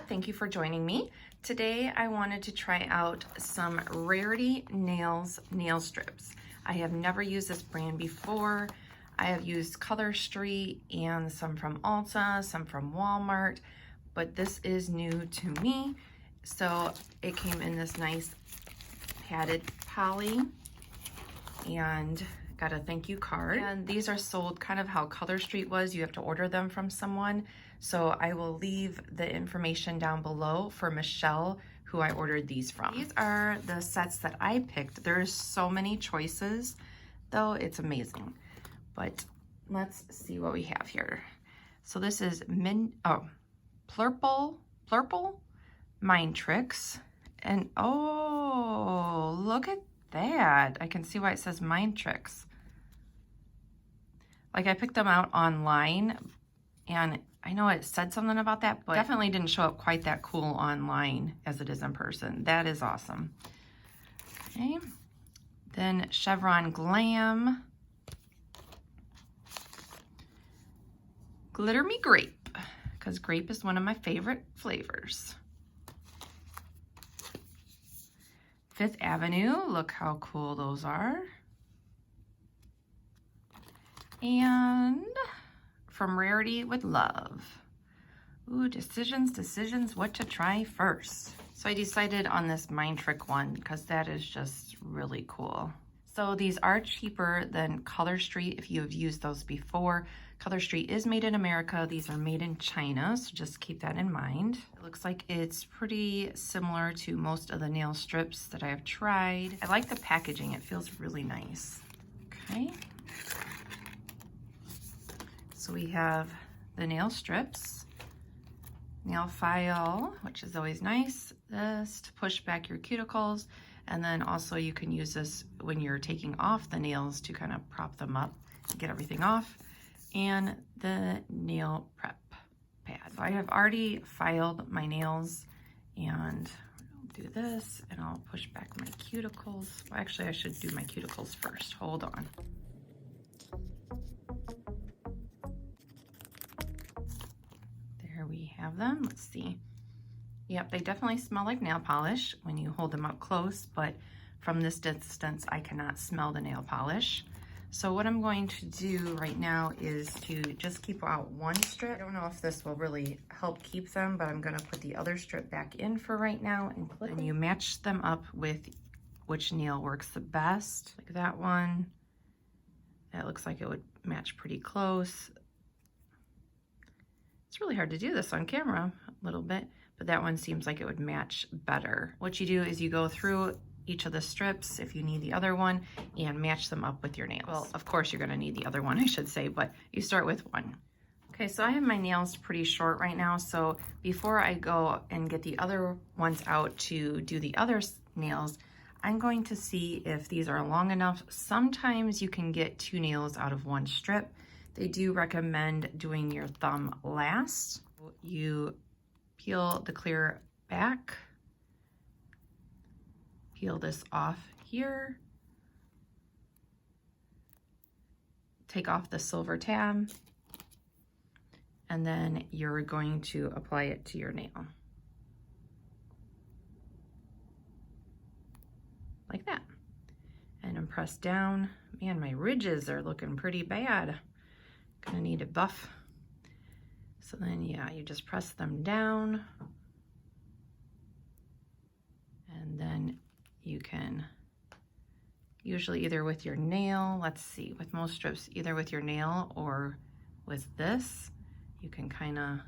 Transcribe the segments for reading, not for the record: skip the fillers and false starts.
Thank you for joining me. Today I wanted to try out some Rarity Nail Strips. I have never used this brand before. I have used Color Street and some from Ulta, some from Walmart, but this is new to me. So it came in this nice padded poly and got a thank you card. And these are sold kind of how Color Street was. You have to order them from someone. So I will leave the information down below for Michelle, who I ordered these from. These are the sets that I picked. There's so many choices though, it's amazing. But let's see what we have here. So this is Plurple Mind Tricks. And oh, look at that. I can see why it says Mind Tricks. Like I picked them out online and I know it said something about that, but definitely didn't show up quite that cool online as it is in person. That is awesome. Okay. Then Chevron Glam. Glitter Me Grape, because grape is one of my favorite flavors. Fifth Avenue, look how cool those are. And from Rarity with Love. Ooh, decisions, what to try first. So I decided on this Mind Trick one because that is just really cool. So these are cheaper than Color Street if you have used those before. Color Street is made in America. These are made in China, so just keep that in mind. It looks like it's pretty similar to most of the nail strips that I have tried. I like the packaging. It feels really nice. Okay. So we have the nail strips, nail file, which is always nice. This to push back your cuticles. And then also you can use this when you're taking off the nails to kind of prop them up and get everything off. And the nail prep pad. So I have already filed my nails and I'll do this and I'll push back my cuticles. Well, actually I should do my cuticles first. Hold on. There we have them. Let's see. Yep, they definitely smell like nail polish when you hold them up close, but from this distance, I cannot smell the nail polish. So what I'm going to do right now is to just keep out one strip. I don't know if this will really help keep them, but I'm gonna put the other strip back in for right now and clip it. And you match them up with which nail works the best. Like that one, that looks like it would match pretty close. It's really hard to do this on camera a little bit, but that one seems like it would match better. What you do is you go through each of the strips if you need the other one and match them up with your nails. Well, of course you're gonna need the other one, I should say, but you start with one. Okay, so I have my nails pretty short right now, so before I go and get the other ones out to do the other nails, I'm going to see if these are long enough. Sometimes you can get two nails out of one strip. They do recommend doing your thumb last. You peel the clear back, peel this off here, take off the silver tab, and then you're going to apply it to your nail. Like that. And then press down. Man, my ridges are looking pretty bad. Gonna need a buff. So then, yeah, you just press them down. And then you can usually either with your nail, let's see, with most strips, either with your nail or with this, you can kind of,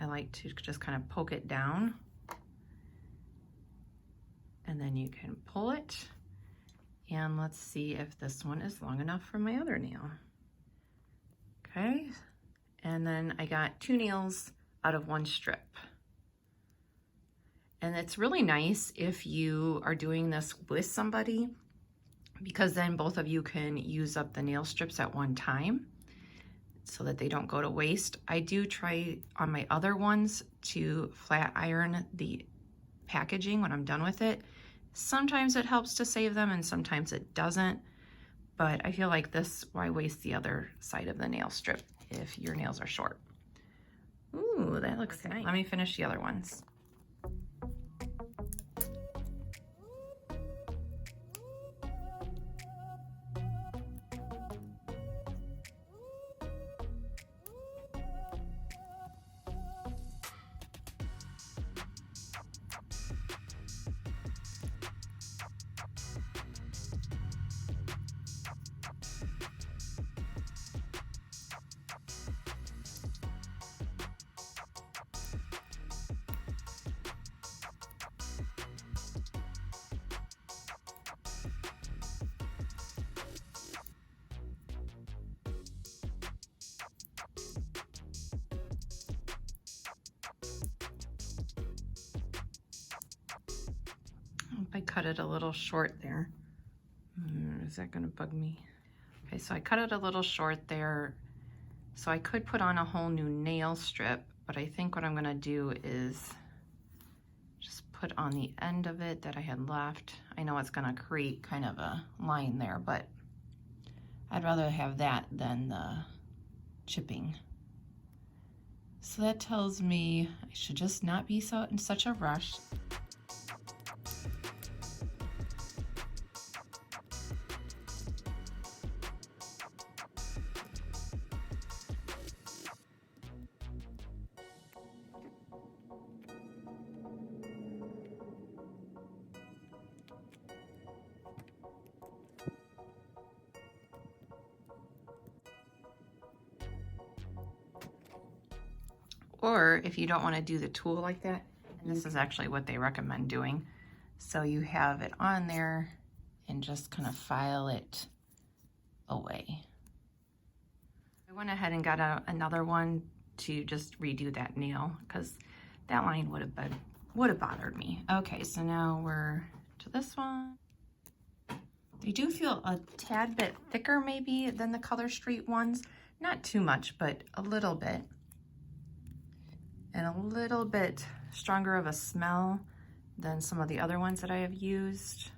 I like to just kind of poke it down. And then you can pull it. And let's see if this one is long enough for my other nail. Okay. And then I got two nails out of one strip. And it's really nice if you are doing this with somebody, because then both of you can use up the nail strips at one time so that they don't go to waste. I do try on my other ones to flat iron the packaging when I'm done with it. Sometimes it helps to save them and sometimes it doesn't, but I feel like this, why waste the other side of the nail strip if your nails are short? Ooh, that looks nice. Let me finish the other ones. I cut it a little short there. Is that gonna bug me? Okay, so I cut it a little short there. So I could put on a whole new nail strip, but I think what I'm gonna do is just put on the end of it that I had left. I know it's gonna create kind of a line there, but I'd rather have that than the chipping. So that tells me I should just not be so in such a rush. Or if you don't want to do the tool like that, and this is actually what they recommend doing. So you have it on there and just kind of file it away. I went ahead and got out another one to just redo that nail because that line would have bothered me. Okay, so now we're to this one. They do feel a tad bit thicker maybe than the Color Street ones. Not too much, but a little bit. And a little bit stronger of a smell than some of the other ones that I have used,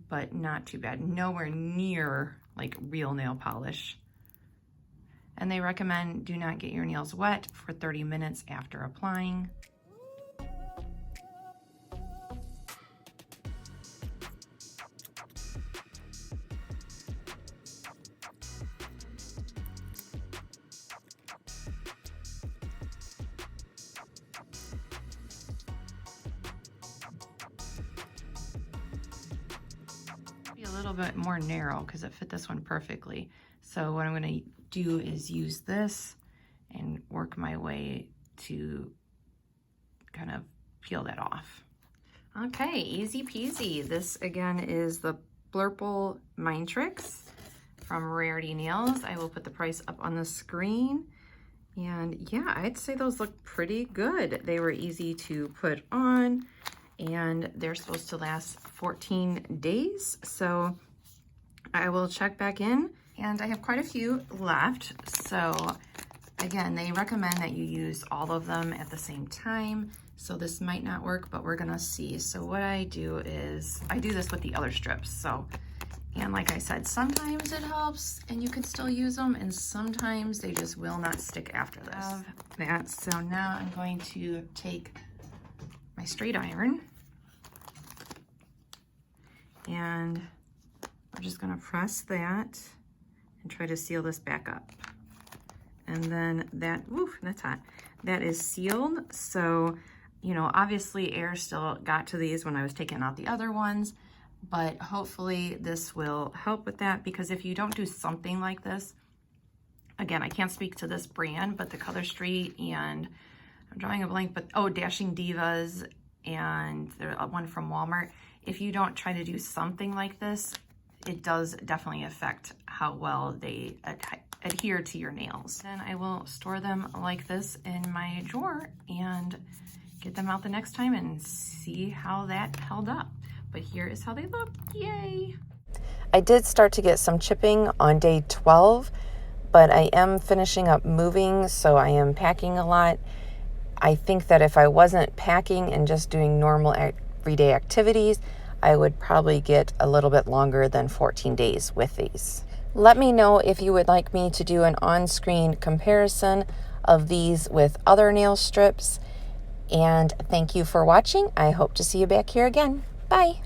but not too bad. Nowhere near like real nail polish. And they recommend do not get your nails wet for 30 minutes after applying. A little bit more narrow because it fit this one perfectly. So what I'm going to do is use this and work my way to kind of peel that off. Okay, easy peasy. This again is the Blurple Mind Tricks from Rarity Nails. I will put the price up on the screen. And yeah, I'd say those look pretty good. They were easy to put on, and they're supposed to last 14 days. So I will check back in, and I have quite a few left. So again, they recommend that you use all of them at the same time. So this might not work, but we're gonna see. So what I do is, I do this with the other strips. So, and like I said, sometimes it helps and you can still use them, and sometimes they just will not stick after this. So now I'm going to take my straight iron, and we're just gonna press that and try to seal this back up. And then that, woo, that's hot. That is sealed. So, you know, obviously air still got to these when I was taking out the other ones, but hopefully this will help with that, because if you don't do something like this, again, I can't speak to this brand, but the Color Street, and I'm drawing a blank, but oh, Dashing Divas, and there's one from Walmart. If you don't try to do something like this, it does definitely affect how well they adhere to your nails. Then I will store them like this in my drawer and get them out the next time and see how that held up. But here is how they look. Yay! I did start to get some chipping on day 12, but I am finishing up moving, so I am packing a lot. I think that if I wasn't packing and just doing normal everyday activities, I would probably get a little bit longer than 14 days with these. Let me know if you would like me to do an on-screen comparison of these with other nail strips. And thank you for watching. I hope to see you back here again. Bye.